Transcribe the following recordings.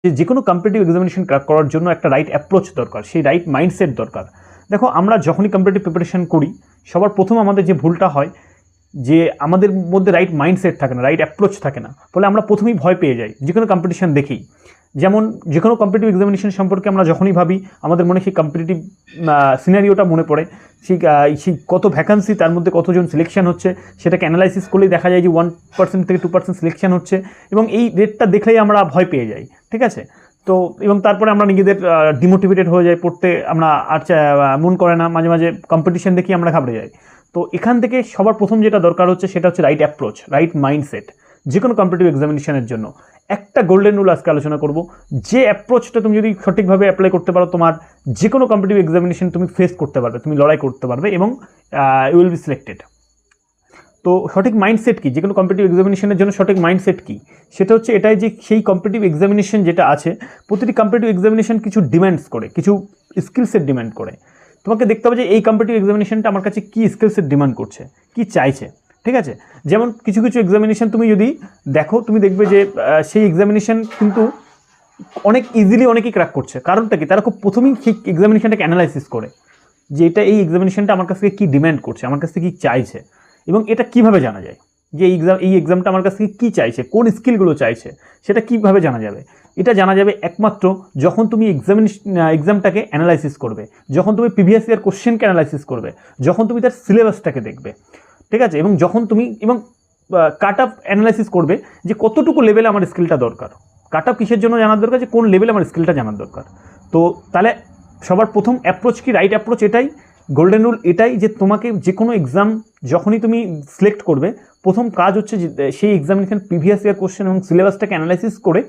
যে কোনো competitive examination crack করার জন্য একটা রাইট অ্যাপ্রোচ দরকার, সেই রাইট মাইন্ডসেট দরকার। দেখো আমরা যখনই কম্পিটিটিভ প্রিপারেশন করি সবার প্রথম আমাদের যে ভুলটা হয় যে আমাদের মধ্যে রাইট মাইন্ডসেট থাকে না, রাইট অ্যাপ্রোচ থাকে না, ফলে আমরা প্রথমেই ভয় পেয়ে যাই যে কোনো কম্পিটিশন দেখেই। যেমন যে কোনো কম্পিটিটিভ এক্সামিনেশন সম্পর্কে আমরা যখনই ভাবি আমাদের মনে সেই কম্পিটিটিভ সিনারিওটা মনে পড়ে, সেই কত ভ্যাকান্সি, তার মধ্যে কতজন সিলেকশন হচ্ছে, সেটাকে অ্যানালাইসিস করলেই দেখা যায় যে 1% থেকে 2% সিলেকশন হচ্ছে, এবং এই রেটটা দেখলেই আমরা ভয় পেয়ে যাই, ঠিক আছে। তো এবং তারপরে আমরা নিজেদের ডিমোটিভেটেড হয়ে যাই, পড়তে আমরা আর মন করে না, মাঝে মাঝে কম্পিটিশন দেখি আমরা ঘাবড়ে যাই। তো এখান থেকে সবার প্রথম যেটা দরকার হচ্ছে সেটা হচ্ছে রাইট অ্যাপ্রোচ, রাইট মাইন্ডসেট। যে কোনো কম্পিটিটিভ এক্সামিনেশনের জন্য একটা গোল্ডেন রুল আজকে আলোচনা করব, যে অ্যাপ্রোচটা তুমি যদি সঠিকভাবে অ্যাপ্লাই করতে পারো তোমার যে কোনো কম্পিটিটিভ এক্সামিনেশন তুমি ফেস করতে পারবে, তুমি লড়াই করতে পারবে এবং ইউ উইল বি সিলেক্টেড। তো সঠিক মাইন্ডসেট কী, যে কোনো কম্পিটিটিভ এক্সামিনেশনের জন্য সঠিক মাইন্ডসেট কী, সেটা হচ্ছে এটাই যে সেই কম্পিটিটিভ এক্সামিনেশন যেটা আছে, প্রতিটি কম্পিটিটিভ এক্সামিনেশন কিছু ডিম্যান্ডস করে, কিছু স্কিলসের ডিম্যান্ড করে। তোমাকে দেখতে হবে যে এই কম্পিটিটিভ এক্সামিনেশনটা আমার কাছে কী স্কিলসের ডিমান্ড করছে, কী চাইছে, ঠিক আছে। যেমন কিছু কিছু এক্সামিনেশন তুমি যদি দেখো, তুমি দেখবে যে সেই এক্সামিনেশন কিন্তু অনেক ইজিলি অনেকেই ক্র্যাক করছে। কারণটা কি, তারা খুব প্রথমেই সেই এক্সামিনেশনটাকে অ্যানালাইসিস করে যে এটা এই এক্সামিনেশনটা আমার কাছ থেকে কী ডিম্যান্ড করছে, আমার কাছ থেকে কী চাইছে, এবং এটা কিভাবে জানা যায় যে এই এক্সামটা আমার কাছ থেকে কী চাইছে, কোন স্কিলগুলো চাইছে, সেটা কীভাবে জানা যাবে। এটা জানা যাবে একমাত্র যখন তুমি এক্সামটাকে অ্যানালাইসিস করবে, যখন তুমি প্রিভিয়াস ইয়ার কোশ্চেনকে অ্যানালাইসিস করবে, যখন তুমি তার সিলেবাসটাকে দেখবে, ঠিক আছে, এবং যখন তুমি কাট অফ অ্যানালাইসিস করবে যে কতটুকু লেভেলে আমার স্কিলটা দরকার। কাট অফ কিসের জন্য জানার দরকার, যে কোন লেভেলে আমার স্কিলটা জানার দরকার। তো তাহলে সবার প্রথম অ্যাপ্রোচ কি, রাইট অ্যাপ্রোচ এটাই, গোল্ডেন রুল এটাই, যে তোমাকে যে কোনো এক্সাম যখনই তুমি সিলেক্ট করবে, প্রথম কাজ হচ্ছে যে সেই এক্সামিনেশন প্রিভিয়াস ইয়ার কোশ্চেন এবং সিলেবাসটাকে অ্যানালাইসিস করে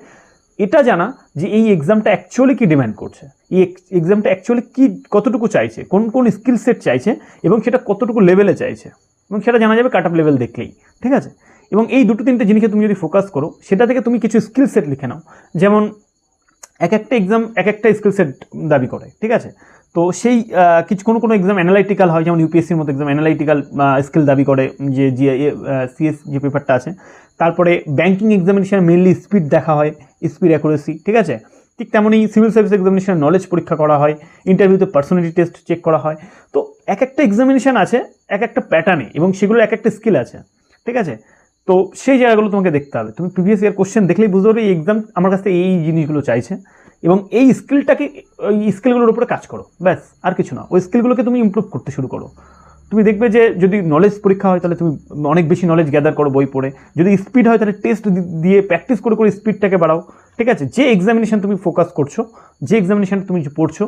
এটা জানা যে এই এক্সামটা অ্যাকচুয়ালি কী ডিম্যান্ড করছে, এই এক্সামটা অ্যাকচুয়ালি কী কতটুকু চাইছে, কোন কোন স্কিল সেট চাইছে, এবং সেটা কতটুকু লেভেলে চাইছে, এবং সেটা জানা যাবে কাট অফ লেভেল দেখলেই, ঠিক আছে। এবং এই দুটো তিনটে জিনিসকে তুমি যদি ফোকাস করো, সেটা থেকে তুমি কিছু স্কিল সেট লিখে নাও। যেমন এক একটা এক্সাম এক একটা স্কিল সেট দাবি করে, ঠিক আছে। তো সেই কিছু কোনো এক্সাম অ্যানালাইটিক্যাল হয়, যেমন ইউপিএসসির মতো এক্সাম অ্যানালাইটিক্যাল স্কিল দাবি করে, যে সিএস যে পেপারটা আছে। তারপরে ব্যাঙ্কিং এক্সামিনেশন মেনলি স্পিড দেখা হয়, স্পিড অ্যাকুরেসি, ঠিক আছে। ঠিক তেমনই সিভিল সার্ভিস এক্সামিনেশন নলেজ পরীক্ষা করা হয়, ইন্টারভিউতে পার্সোনালিটি টেস্ট চেক করা হয়। তো এক একটা এক্সামিনেশন আছে এক একটা প্যাটার্নে, এবং সেগুলোর এক একটা স্কিল আছে, ঠিক আছে। তো সেই জায়গাগুলো তোমাকে দেখতে হবে। তুমি প্রিভিয়াস ইয়ার কোশ্চেন দেখলেই বুঝতে পারবে এই এক্সাম আমার কাছ থেকে এই জিনিসগুলো চাইছে, এবং এই স্কিলটাকে, ওই স্কিলগুলোর উপরে কাজ করো, ব্যাস, আর কিছু না। ওই স্কিলগুলোকে তুমি ইমপ্রুভ করতে শুরু করো। তুমি দেখবে যে যদি নলেজ পরীক্ষা হয় তাহলে তুমি অনেক বেশি নলেজ গ্যাদার করো বই পড়ে, যদি স্পিড হয় তাহলে টেস্ট দিয়ে প্র্যাকটিস করে করে স্পিডটাকে বাড়াও, ঠিক আছে। যে এক্সামিনেশন তুমি ফোকাস করছো, যে এক্সামিনেশন তুমি পড়ছো,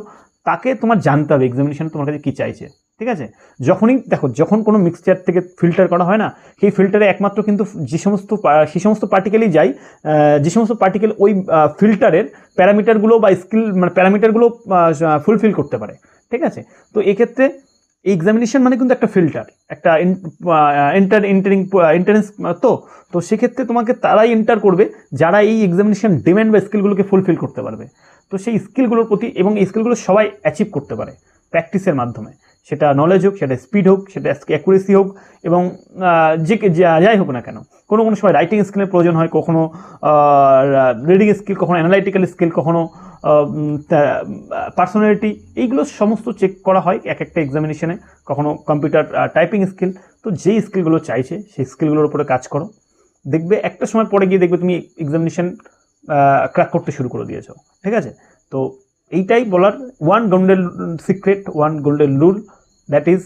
তাকে তোমার জানতে হবে এক্সামিনেশন তোমার কাছে কী চাইছে, ঠিক আছে। যখনই দেখো, যখন কোনো মিক্সচার থেকে ফিল্টার করা হয় না, সেই ফিল্টারে একমাত্র কিন্তু যে সমস্ত পার্টিকেলই যায়, যে সমস্ত পার্টিকেল ওই ফিল্টারের প্যারামিটারগুলো বা স্কিল মানে প্যারামিটারগুলো ফুলফিল করতে পারে, ঠিক আছে। তো এক্ষেত্রে এই এক্সামিনেশন মানে কিন্তু একটা ফিল্টার, একটা এন্ট্রান্স। তো সেক্ষেত্রে তোমাকে তারাই এন্টার করবে যারা এই এক্সামিনেশন ডিমান্ড বা স্কিলগুলোকে ফুলফিল করতে পারবে। তো সেই স্কিলগুলোর প্রতি, এবং এই স্কিলগুলো সবাই অ্যাচিভ করতে পারে প্র্যাকটিসের মাধ্যমে, সেটা নলেজ হোক, সেটা স্পিড হোক, সেটা অ্যাকুরেসি হোক, এবং যাই হোক না কেন, কোনো সময় রাইটিং স্কিলের প্রয়োজন হয়, কখনো রিডিং স্কিল, কখনো অ্যানালাইটিক্যাল স্কিল, কখনো পার্সোনালিটি, এইগুলো সমস্ত চেক করা হয় এক একটা এক্সামিনেশনে, কখনো কম্পিউটার টাইপিং স্কিল। তো যেই স্কিলগুলো চাইছে সেই স্কিলগুলোর উপরে কাজ করো, দেখবে একটা সময় পরে গিয়ে দেখবে তুমি এক্সামিনেশন ক্র্যাক করতে শুরু করে দিয়েছো, ঠিক আছে। তো এইটাই বলার one golden rule, that is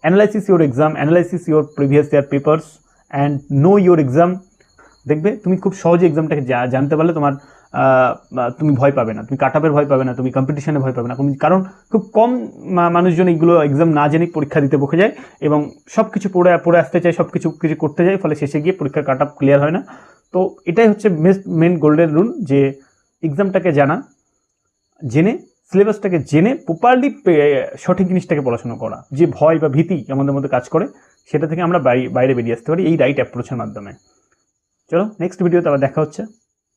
analysis your exam, analysis your previous year papers and no your exam. দেখবে তুমি খুব সহজে এক্সামটাকে জানতে পারলে তুমি ভয় পাবে না, তুমি কাট অফের ভয় পাবে না, তুমি কম্পিটিশনে ভয় পাবে না। কারণ খুব কম মানুষজন এইগুলো এক্সাম না জেনে পরীক্ষা দিতে বসে যায়, এবং সব কিছু পড়ে আসতে চায়, সব কিছু করতে যায়, ফলে শেষে গিয়ে পরীক্ষার কাট অফ ক্লিয়ার হয় না। তো এটাই হচ্ছে মেন গোল্ডেন রুল, যে এক্সামটাকে জেনে সিলেবাসটাকে জেনে প্রপারলি সঠিক জিনিসটাকে পড়াশোনা করা। যে ভয় বা ভীতি আমাদের মধ্যে কাজ করে, সেটা থেকে আমরা বাইরে বেরিয়ে আসতে পারি এই রাইট অ্যাপ্রোচের মাধ্যমে। চলো নেক্সট ভিডিওতে আবার দেখা হচ্ছে।